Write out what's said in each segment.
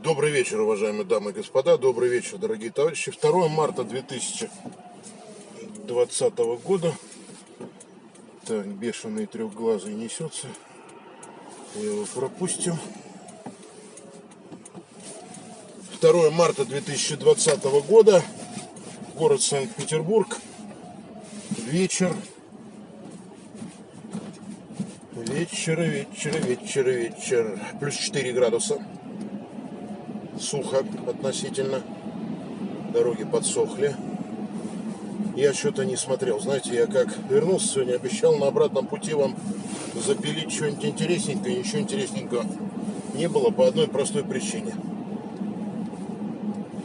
Добрый вечер, уважаемые дамы и господа. Добрый вечер, дорогие товарищи. 2 марта 2020 года. Так, бешеный трехглазый несется. Его пропустим. 2 марта 2020 года. Город Санкт-Петербург. Вечер. Вечер. Плюс 4 градуса. Сухо относительно. Дороги подсохли. Я что-то не смотрел. Знаете, я как вернулся сегодня, обещал на обратном пути вам запилить что-нибудь интересненькое. Ничего интересненького не было по одной простой причине.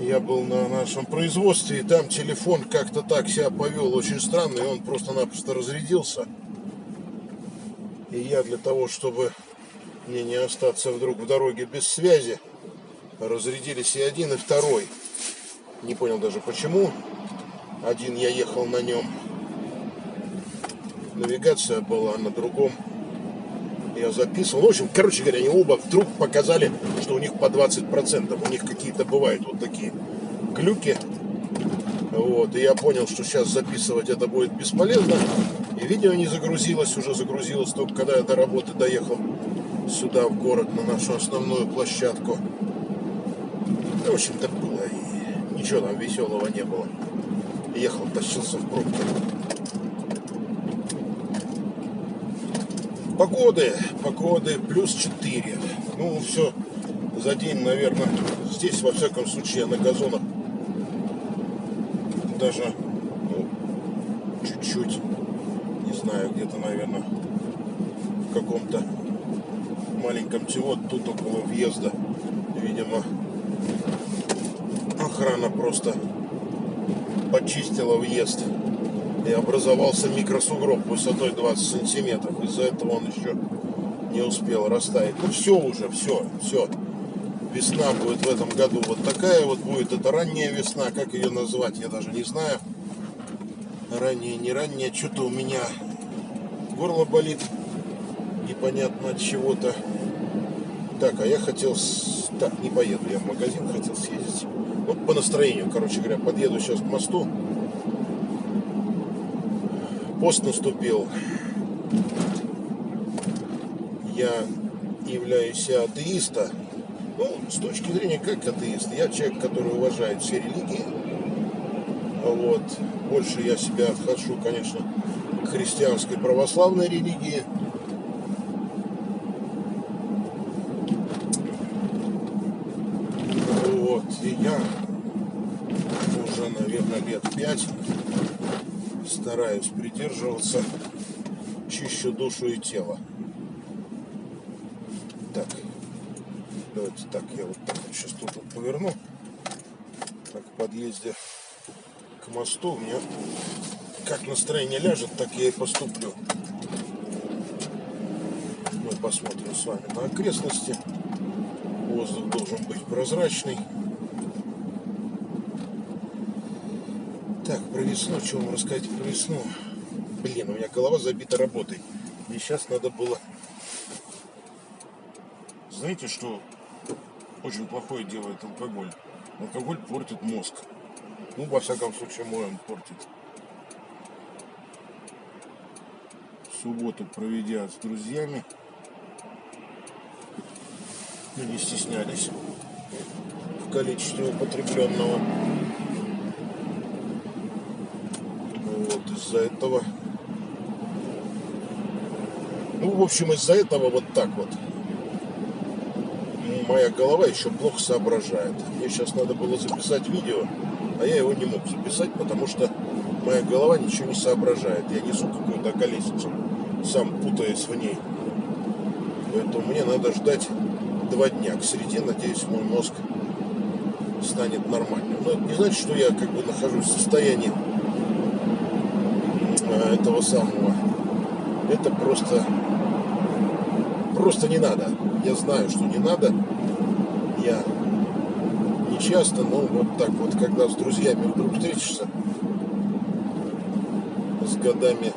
Я был на нашем производстве, и там телефон как-то так себя повел очень странно, и он просто-напросто разрядился. И я для того, чтобы мне не остаться вдруг в дороге без связи, разрядились и один, и второй. Не понял даже почему. Один я ехал на нем, навигация была, на другом я записывал. В общем, короче говоря, они оба вдруг показали, что у них по 20%. У них какие-то бывают вот такие глюки. Вот, и я понял, что сейчас записывать это будет бесполезно. И видео не загрузилось, уже загрузилось только когда я до работы доехал сюда, в город, на нашу основную площадку. В общем-то, было, и ничего там веселого не было. Ехал, тащился в пробке. Погоды плюс 4. Ну, все за день, наверное. Здесь, во всяком случае, на газонах даже чуть-чуть, не знаю, где-то, наверное, в каком-то маленьком вот тут около въезда, видимо, охрана просто почистила въезд, и образовался микросугроб высотой 20 сантиметров. Из-за этого он еще не успел растаять. Ну все уже, все. Весна будет в этом году вот такая вот будет. Это ранняя весна, как ее назвать, я даже не знаю. Ранняя, не ранняя, что-то у меня горло болит, непонятно от чего-то. Так, а я хотел... Так, не поеду, я в магазин хотел съездить. Вот по настроению, короче говоря, подъеду сейчас к мосту. Пост наступил. Я являюсь атеиста. Ну, с точки зрения как атеист. Я человек, который уважает все религии. Вот. Больше я себя отношу, конечно, к христианской православной религии. Вот. И я уже, наверное, лет 5 стараюсь придерживаться, чищу душу и тело. Так, давайте так, я вот так вот сейчас тут поверну. Так, в подъезде к мосту у меня как настроение ляжет, так я и поступлю. Мы посмотрим с вами на окрестности. Воздух должен быть прозрачный. Так, про весну, что вам рассказать про весну? Блин, у меня голова забита работой. Мне сейчас надо было... Знаете, что очень плохое делает алкоголь? Алкоголь портит мозг. Ну, во всяком случае, мой он портит. Субботу проведя с друзьями, ну, не стеснялись в количестве употребленного. Вот, из-за этого... Ну, в общем, из-за этого вот так вот. Моя голова еще плохо соображает. Мне сейчас надо было записать видео, а я его не мог записать, потому что моя голова ничего не соображает. Я несу какую-то колесицу, сам путаясь в ней. Поэтому мне надо ждать 2 дня. К среде, надеюсь, мой мозг станет нормальным. Но это не значит, что я как бы нахожусь в состоянии этого самого. Это просто не надо. Я знаю, что не надо. Я не часто, но вот так вот, когда с друзьями вдруг встретишься, с годами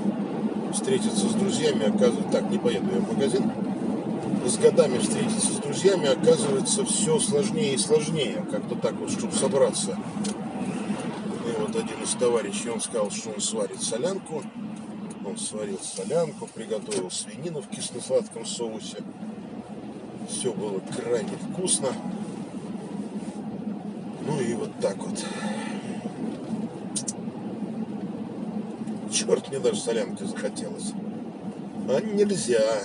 встретиться с друзьями, оказывается, так, не поеду я в магазин, с годами встретиться с друзьями оказывается все сложнее и сложнее. Как-то так вот, чтобы собраться. И вот один из товарищей, он сказал, что он сварит солянку. Он сварил солянку, приготовил свинину в кисло-сладком соусе. Все было крайне вкусно. Ну и вот так вот. Черт, мне даже солянки захотелось. А нельзя.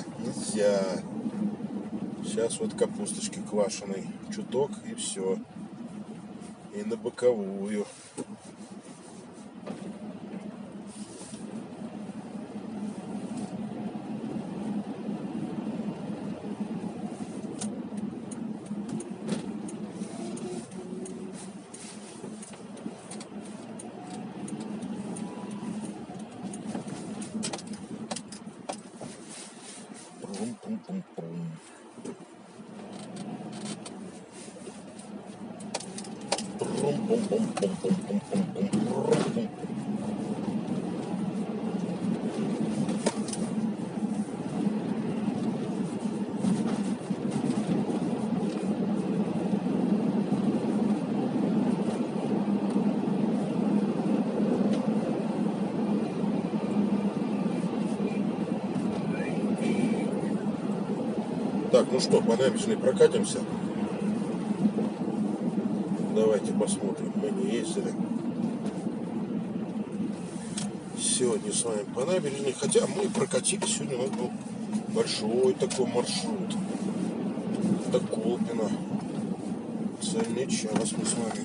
Сейчас вот капусточки квашеной. Чуток и все. И на боковую. Прум-пум-пум-пум. Прум-пум-пум-пум-пум-пум-пум-пум. Так, ну что, по набережной прокатимся. Давайте посмотрим. Мы не ездили сегодня с вами по набережной. Хотя мы прокатились. Сегодня у нас был большой такой маршрут. До Колпино. Цельный час мы с вами.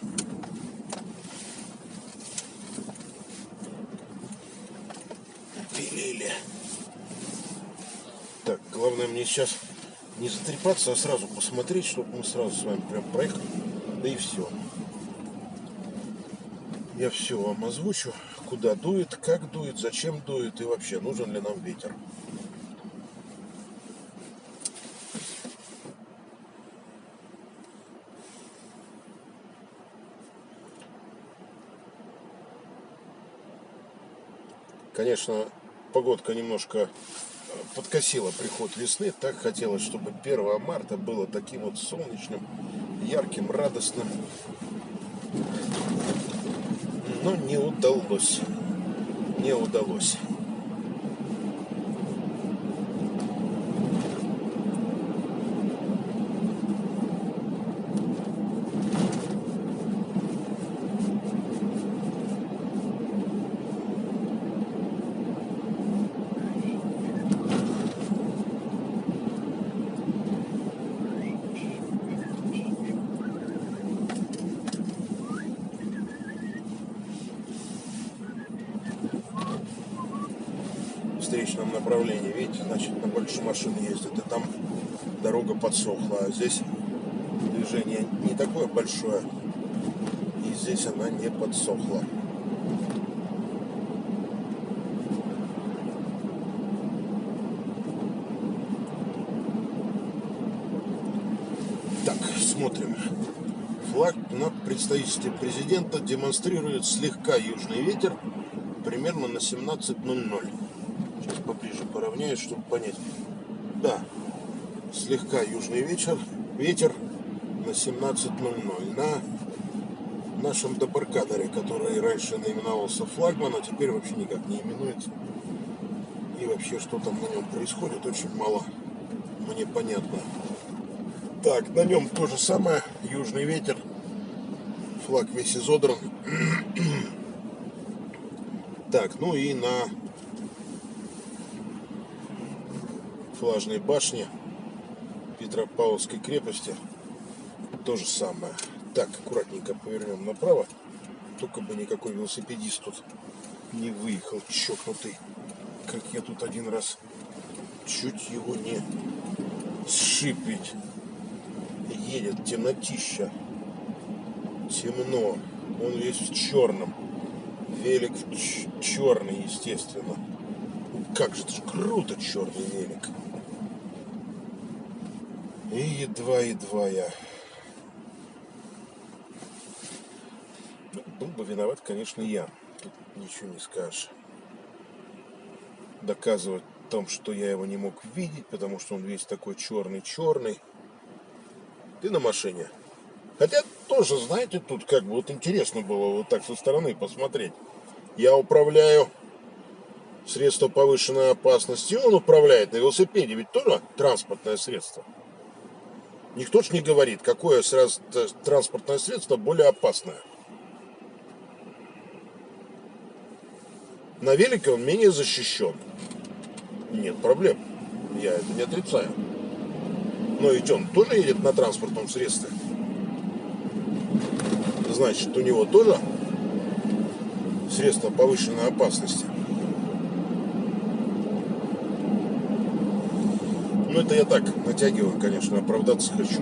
Пилили. Так, главное мне сейчас не затрепаться, а сразу посмотреть, чтобы мы сразу с вами прям проехали. Да и все. Я все вам озвучу, куда дует, как дует, зачем дует и вообще нужен ли нам ветер. Конечно, погодка немножко подкосила приход весны. Так хотелось, чтобы 1 марта было таким вот солнечным, ярким, радостным. Но не удалось. Не удалось. В встречном направлении, видите, значит, на больше машин ездят, и там дорога подсохла, а здесь движение не такое большое, и здесь она не подсохла. Так, смотрим. Флаг на представительстве президента демонстрирует слегка южный ветер примерно на 17:00. Сейчас поближе поравняюсь, чтобы понять. Да, слегка южный ветер на 17:00 на нашем Дебаркадере, который раньше наименовался флагман, а теперь вообще никак не именуется. И вообще, что там на нем происходит, очень мало мне понятно. Так, на нем то же самое, южный ветер, флаг весь изодран. Так, ну и на флажной башне Петропавловской крепости то же самое. Так, аккуратненько повернем направо, только бы никакой велосипедист тут не выехал, чокнутый, как я тут один раз чуть его не сшиб, ведь едет темнотища, темно, он весь в черном, велик черный, естественно. Как же это ж круто, черный велик. И едва я. Был бы виноват, конечно, я. Тут ничего не скажешь. Доказывать том, что я его не мог видеть, потому что он весь такой черный-черный. Ты на машине. Хотя тоже, знаете, тут как бы вот интересно было вот так со стороны посмотреть. Я управляю средством повышенной опасности, он управляет на велосипеде, ведь тоже транспортное средство. Никто ж не говорит, какое транспортное средство более опасное. На велике он менее защищен. Нет проблем. Я это не отрицаю. Но ведь он тоже едет на транспортном средстве. Значит, у него тоже средство повышенной опасности. Ну, это я так натягиваю, конечно, оправдаться хочу.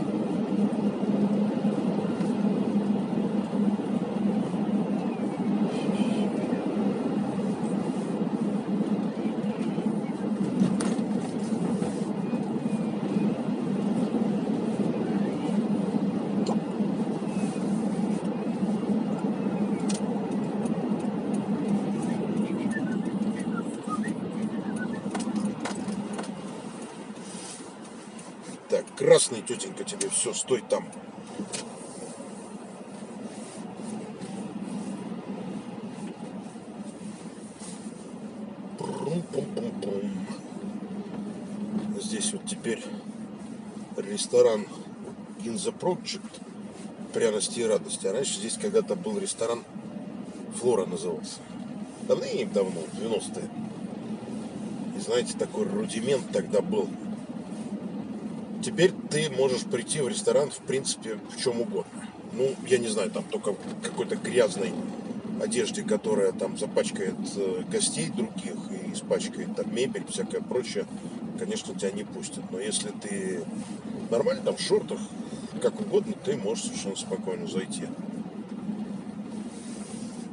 Так, красный, тетенька, тебе все, стой там. Прум-пум-пум-пум. Здесь вот теперь ресторан Ginza Project, пряности и радости. А раньше здесь когда-то был ресторан Флора назывался. Давным-давно, в 90-е. И знаете, такой рудимент тогда был. Теперь ты можешь прийти в ресторан, в принципе, в чем угодно. Ну, я не знаю, там только в какой-то грязной одежде, которая там запачкает гостей других и испачкает там мебель, всякое прочее, конечно, тебя не пустят. Но если ты нормально там в шортах, как угодно, ты можешь совершенно спокойно зайти.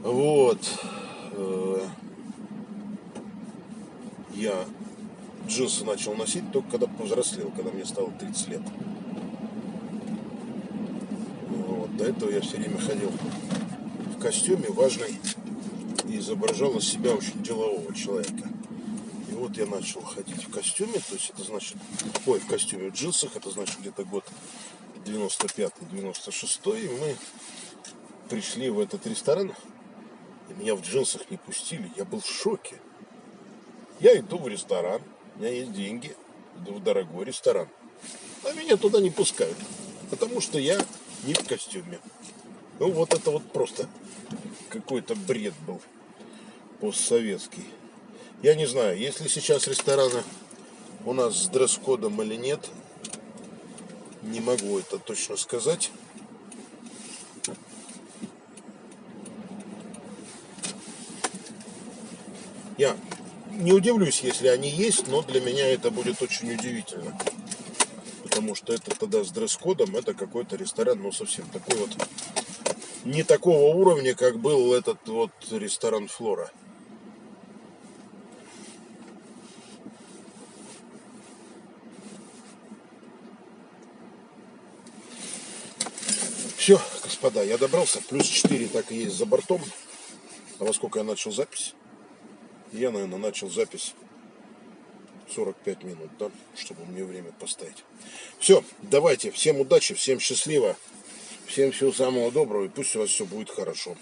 Вот. Я джинсы начал носить только когда повзрослел, когда мне стало 30 лет. Вот. До этого я все время ходил в костюме важный и изображал из себя очень делового человека. И вот я начал ходить в костюме, то есть это значит, в костюме, в джинсах, это значит где-то год 95-96, и мы пришли в этот ресторан, и меня в джинсах не пустили, я был в шоке. Я иду в ресторан, у меня есть деньги, иду в дорогой ресторан, а меня туда не пускают, потому что я не в костюме. Ну вот это вот просто какой-то бред был постсоветский. Я не знаю, есть ли сейчас рестораны у нас с дресс-кодом или нет. Не могу это точно сказать. Я не удивлюсь, если они есть, но для меня это будет очень удивительно. Потому что это тогда с дресс-кодом, это какой-то ресторан, ну совсем такой вот, не такого уровня, как был этот вот ресторан Флора. Все, господа, я добрался. Плюс 4 так и есть за бортом. А во сколько я начал запись? Я, наверное, начал запись 45 минут, да, чтобы мне время поставить. Все, давайте, всем удачи, всем счастливо, всем всего самого доброго, и пусть у вас все будет хорошо.